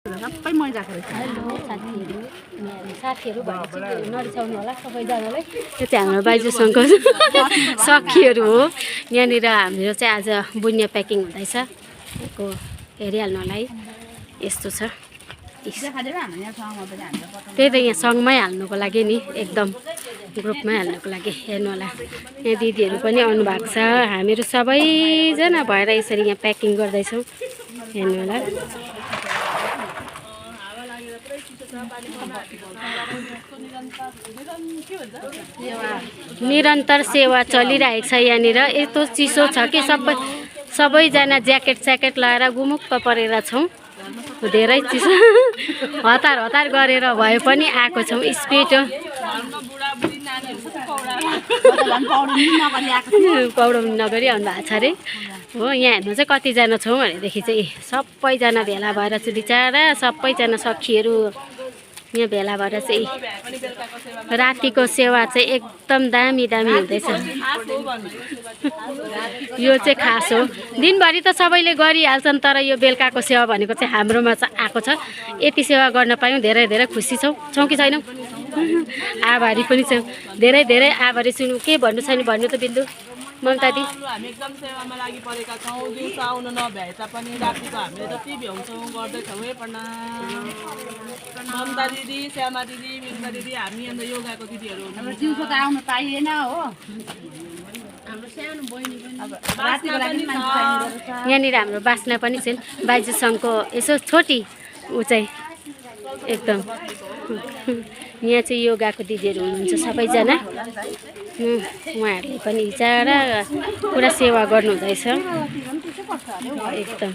सबै मैदाको रहेछ। हेलो साथीहरू भएर चाहिँ नरिसाउनु होला सबैजनालाई। त्यो चाहिँ हाम्रो बाइजुसँगको सखीहरू हो। यहाँनिर हाम्रो चाहिँ आज बुनिया प्याकिङ हुँदैछ। को हेरिहाल्नु होला है, यस्तो छ। त्यही त यहाँ सँगमै हाल्नुको लागि नि, एकदम ग्रुपमै हाल्नुको लागि। हेर्नु होला, यहाँ दिदीहरू पनि आउनु भएको छ। हामीहरू सबैजना भएर यसरी यहाँ प्याकिङ गर्दैछौँ। हेर्नु होला, निरन्तर सेवा चलिरहेको छ यहाँनिर। यस्तो चिसो छ कि सबैजना ज्याकेट स्याकेट लगाएर गुमुक्क परेर छौँ। धेरै चिसो हतार हतार गरेर भए पनि आएको छौँ। स्पिड पौडौनी नगरी आउनु भएको छ अरे हो। यहाँ हेर्नु चाहिँ कतिजना छौँ भनेदेखि चाहिँ सबैजना भेला भएर चाहिँ बिचरा सबैजना सखीहरू यहाँ भेला भएर चाहिँ रातिको सेवा चाहिँ एकदम दामी दामी हुँदैछ। यो चाहिँ खास हो। दिनभरि त सबैले गरिहाल्छन्, तर यो बेलुकाको सेवा भनेको चाहिँ हाम्रोमा चाहिँ आएको छ। यति सेवा गर्न पायौँ, धेरै धेरै खुसी छौँ कि छैनौँ? आभारी पनि छौँ, धेरै धेरै आभारी छौँ। के भन्नु छैन भन्नु त बिन्दु ममता दी? हामी एकदम सेवामा लागि परेका छौँ। दिउँसो आउनु नभ्याए तापनि रातिको हामीले जति भ्याउँछौँ गर्दैछौँ। है प्रणाम ममता दिदी, श्यामा दिदी, मिल्का दिदी, हामी अन्त योगाको दिदीहरू। दिउँसो त आउनु पाइएन हो। यहाँनिर हाम्रो बास्ना पनि छन्। बाइजुसँगको यसो छोटी ऊ चाहिँ एकदम। यहाँ चाहिँ योगाको दिदीहरू हुनुहुन्छ सबैजना। उहाँहरूले पनि बिचारा पुरा सेवा गर्नुहुँदैछ एकदम।